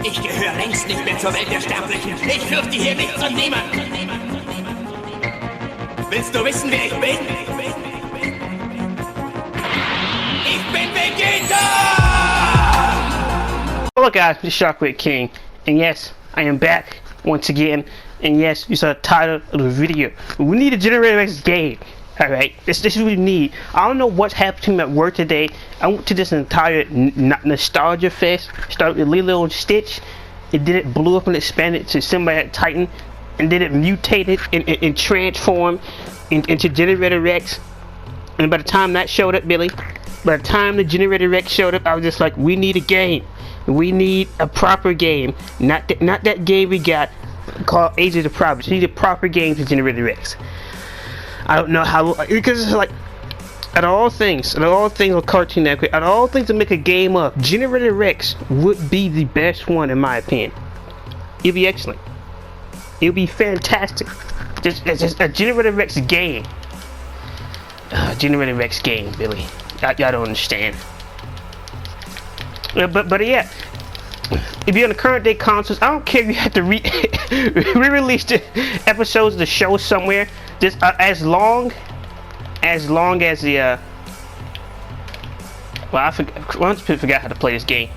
Ich gehöre längst nicht mehr zur Welt der Sterblichen. Ich fürchte hier nichts und niemanden. Willst du wissen, wer ich bin? Ich bin Vegeta! Hello guys, this is Shockwave King, and yes, I am back once again, and yes, you saw the title of the video. We need a Generator X game. Alright, this is what we need. I don't know what's happened to me at work today. I went to this entire nostalgia fest, started with Lilo and Stitch, and then it blew up and expanded to Symbiote Titan, and then it mutated and transformed into Generator X. And by the time that showed up, Billy, by the time the Generator X showed up, I was just like, we need a game. We need a proper game. Not that game we got called Age of the Prophets. We need a proper game for Generator X. I don't know how, because it's like, out of all things on Cartoon Network, out of all things to make a game of, Generator X would be the best one in my opinion. It'd be excellent. It'd be fantastic. Just a Generator X game. Generator X game, Billy. Y'all don't understand. But yeah, if you're on the current day consoles, I don't care if you have to re-release the episodes of the show somewhere. Just as long as the well, I forgot how to play this game.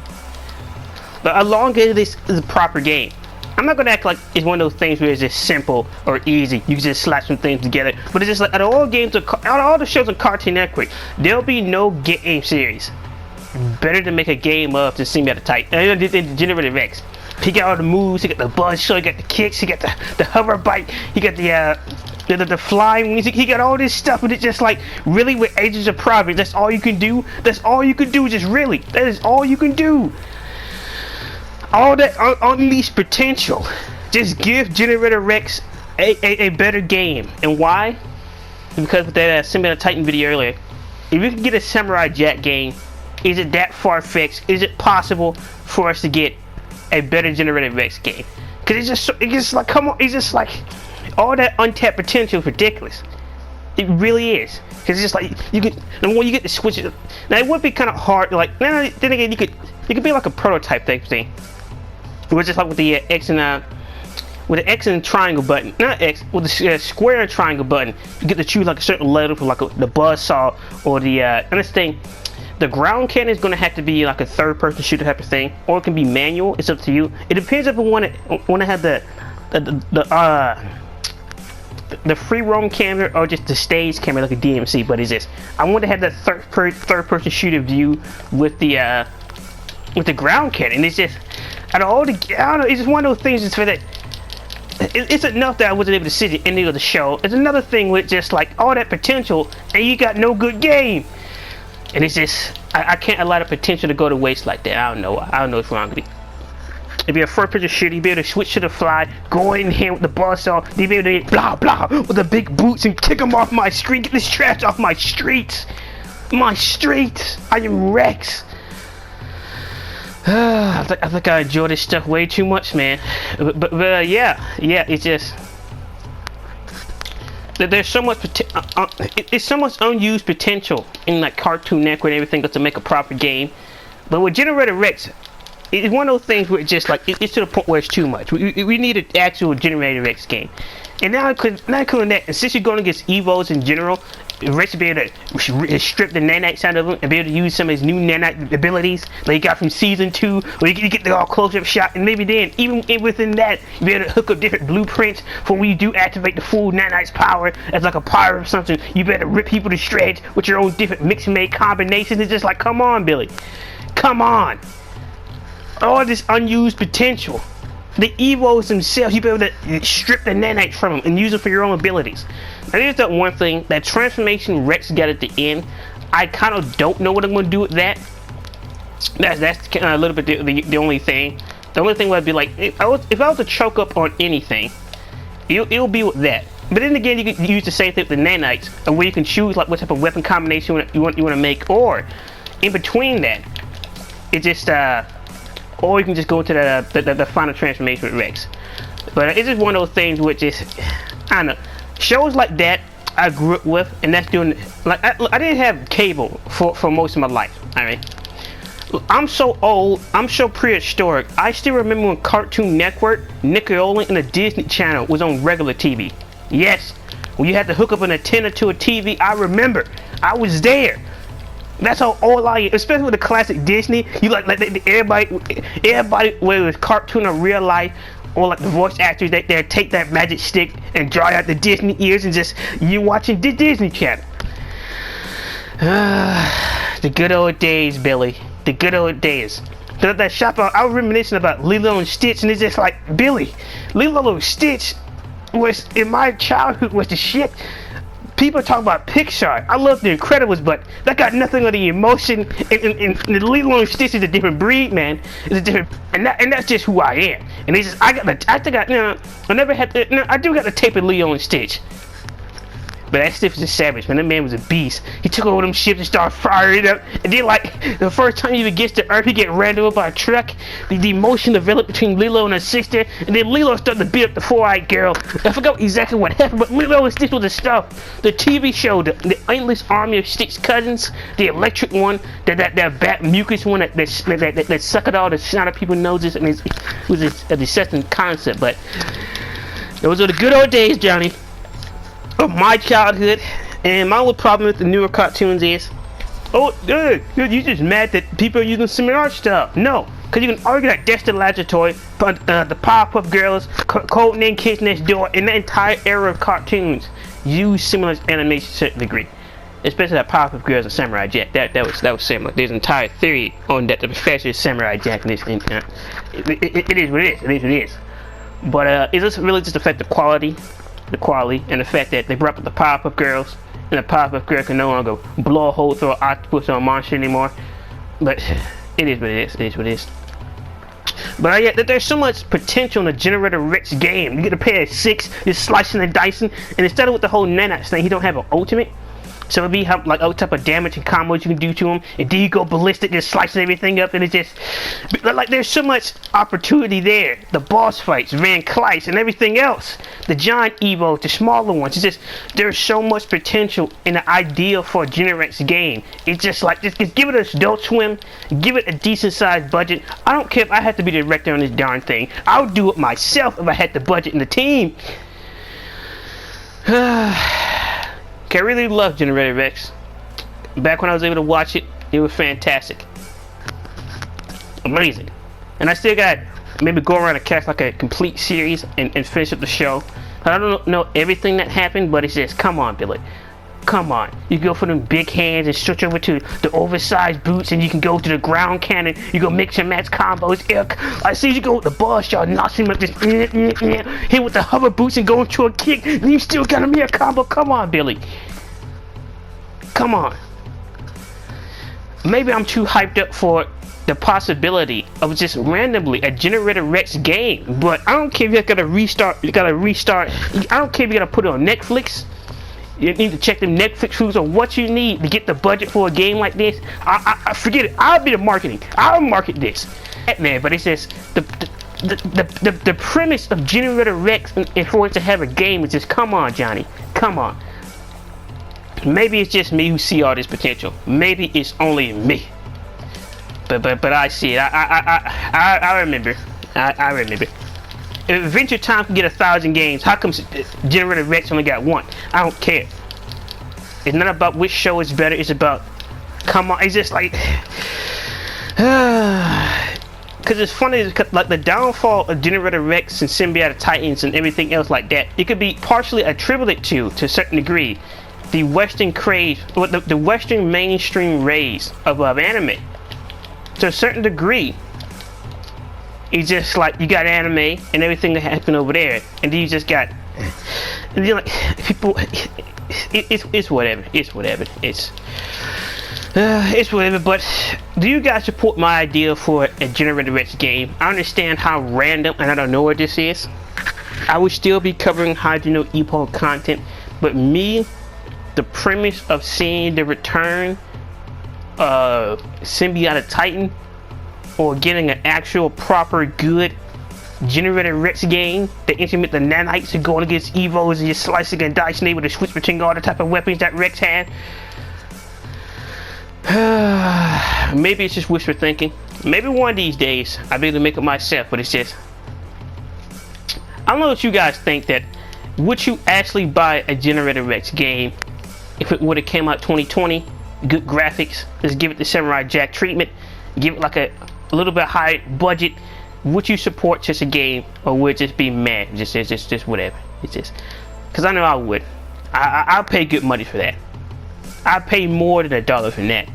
But as long as this is a proper game, I'm not gonna act like it's one of those things where it's just simple or easy. You can just slap some things together. But it's just like out of all games, out of all the shows on Cartoon Network, there'll be no game series better to make a game of than Symbiote Titan. Generator X. He got all the moves. He got the buzz show. He got the kicks. He got the hover bite. He got the flying wings. He got all this stuff, and it's just like, really, with Ages of Prophets, that's all you can do. That's all you can do. Just really, that is all you can do. All that unleashed potential. Just give Generator X a better game. And why? Because with that Symbiote Titan video earlier, if we can get a Samurai Jack game, is it that far-fetched? Is it possible for us to get a better Generator X game? Because it's just like, come on, it's just like, all that untapped potential is ridiculous. It really is. Because it's just like, and when you get to switch it, now it would be kind of hard, like, then again, you could be like a prototype thing. It was just like with the X and triangle button, not X, with the square and triangle button, you get to choose like a certain letter for like the buzzsaw or the, and this thing, the ground cannon is going to have to be like a third-person shooter type of thing, or it can be manual. It's up to you. It depends if I want to have the free roam camera or just the stage camera like a DMC. But it's just, I want to have that third-person shooter view with the ground cannon. It's just, out of all the, I don't know, it's just one of those things. Just for that, it's enough that I wasn't able to see the ending of the show. It's another thing with just like all that potential, and you got no good game. And it's just, I can't allow the potential to go to waste like that. I don't know what's wrong with me. If you're a first-person shooter, you'd be able to switch to the fly, go in here with the buzzsaw, you'd be able to hit blah blah with the big boots and kick them off my street, get this trash off my streets. My streets. I am Rex. I think I enjoy this stuff way too much, man. But yeah, it's just, there's so much it's so much unused potential in like Cartoon Network and everything to make a proper game. But with Generator X, it's one of those things where it's just like, it's to the point where it's too much. We need an actual Generator X game. And now including that, and since you're going against Evos in general, Rex will be able to strip the nanites out of him and be able to use some of his new nanite abilities that he got from season 2, where you get the all close-up shot, and maybe then, even within that, you'll be able to hook up different blueprints for when you do activate the full nanite's power as like a pirate or something. You better rip people to shreds with your own different mix-and-made combinations. It's just like, come on, Billy. Come on. All this unused potential. The Evos themselves, you'll be able to strip the nanites from them and use them for your own abilities. Now here's that one thing, that transformation Rex got at the end, I kind of don't know what I'm going to do with that. That's kind of a little bit the only thing. The only thing would be like, if I was to choke up on anything, it'll be with that. But then again, you can use the same thing with the nanites, where you can choose like what type of weapon combination you want to make, or in between that, it just or you can just go into the final transformation with Rex. But it's just one of those things which is, I don't know, shows like that I grew up with, and that's doing, like, I didn't have cable for most of my life. Alright, I'm so old, I'm so prehistoric. I still remember when Cartoon Network, Nickelodeon, and the Disney Channel was on regular TV. Yes, when you had to hook up an antenna to a TV, I remember. I was there. That's how old I am, especially with the classic Disney. You like everybody, whether it was cartoon or real life, or like the voice actors, they take that magic stick and draw out the Disney ears and just you watching the Disney Channel. The good old days, Billy. The good old days. That shop, I was reminiscing about Lilo and Stitch, and it's just like, Billy, Lilo and Stitch was, in my childhood, was the shit. People talk about Pixar. I love The Incredibles, but that got nothing of the emotion. And Lilo and Stitch is a different breed, man. It's a different, and that's just who I am. And it's just, I never had to, no, I do got the tape of Lilo and Stitch. But that Stitch was a savage, man. That man was a beast. He took over them ships and started firing up. And then, like, the first time he even gets to Earth, he get ran over by a truck. The emotion developed between Lilo and her sister. And then Lilo started to beat up the four-eyed girl. I forgot exactly what happened, but Lilo and Stitch was the stuff. The TV show, the Endless Army of Stitch Cousins, the electric one, that bat mucus one that sucked all the snot out of people's noses. And it was a disgusting concept, but those are the good old days, Johnny, of my childhood. And my only problem with the newer cartoons is, you just mad that people are using similar stuff. No, because you can argue that Dexter Laboratory, the Powerpuff Girls, Codename Kids Next Door, and the entire era of cartoons use similar animation to a certain degree. Especially that Powerpuff Girls and Samurai Jack. That was similar. There's an entire theory on that the professor is Samurai Jack in this thing. It is what it is. It is what it is. But it doesn't really just affect the quality and the fact that they brought up the Powerpuff Girls, and the Powerpuff Girl can no longer blow a hole through an octopus or a monster anymore. But it is what it is. It is what it is. But yeah, there's so much potential in the Generator Rex game. You get a pair of 6, just slicing and dicing, and instead of with the whole nanots thing, he don't have an ultimate. So it'll be like all type of damage and combos you can do to him, and then you go ballistic, just slicing everything up, and it's just like there's so much opportunity there. The boss fights, Van Kleist, and everything else. The giant Evos, the smaller ones. It's just there's so much potential in the idea for a Generex game. It's just like just give it an Adult Swim, give it a decent sized budget. I don't care if I had to be the director on this darn thing. I would do it myself if I had the budget and the team. I really love Generator Rex. Back when I was able to watch it, it was fantastic. Amazing. And I still got maybe go around and catch like a complete series and finish up the show. I don't know everything that happened, but it's just, come on, Billy. Come on. You go for them big hands and switch over to the oversized boots, and you can go to the ground cannon. You go mix and match combos. I see you go with the boss, y'all knocks him up, just hit with the hover boots and go into a kick, and you still got a combo. Come on, Billy. Come on. Maybe I'm too hyped up for the possibility of just randomly a Generator Rex game, but I don't care if you gotta restart. I don't care if you gotta put it on Netflix. You need to check them Netflix rules on what you need to get the budget for a game like this. I forget it. I'll be the marketing. I'll market this. Man, but it's just the premise of Generator Rex and for it to have a game is just, come on, Johnny. Come on. Maybe it's just me who see all this potential. Maybe it's only me. But I see it. I remember. I remember. If Adventure Time can get 1,000 games, how come Generator Rex only got 1? I don't care. It's not about which show is better. It's about, come on. It's just like, because it's funny, like the downfall of Generator Rex and Symbiotic Titans and everything else like that, it could be partially attributed to a certain degree, the Western craze, or the Western mainstream race of anime. To a certain degree, it's just like you got anime and everything that happened over there, and then you just got, and then like people, it's whatever, it's whatever, it's whatever. But do you guys support my idea for a Generator Rex game? I understand how random and I don't know what this is. I would still be covering Hydro Epoch content, but the premise of seeing the return of Symbiotic Titan, or getting an actual proper good Generator Rex game that implement the nanites and going against Evos and just slicing and dicing, able to switch between all the type of weapons that Rex had. Maybe it's just wishful thinking. Maybe one of these days I'll be able to make it myself, but it's just, I don't know what you guys think. That would you actually buy a Generator X game if it would have came out 2020? Good graphics, just give it the Samurai Jack treatment, give it like a little bit high budget. Would you support just a game, or would it just be meh? Just whatever. It's just, because I know I would. I'll pay good money for that. I'll pay more than $1 for that.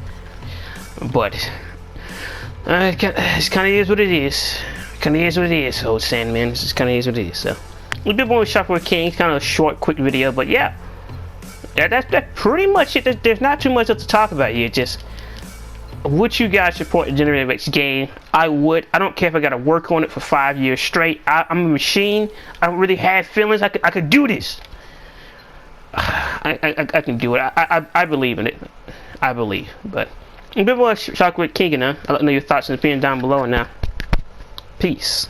But it kind of is what it is. Kind of is what it is, old Sandman. It just kind of is what it is. So a little bit more Shopware King. Kind of a short, quick video, but yeah, that's pretty much it. There's not too much else to talk about here. Just, would you guys support the Generator X game? I would. I don't care if I got to work on it for 5 years straight. I'm a machine. I don't really have feelings. I could do this. I can do it. I believe in it. I believe. But a bit more Shockwave King now. I'll let know your thoughts and opinions down below now. Peace.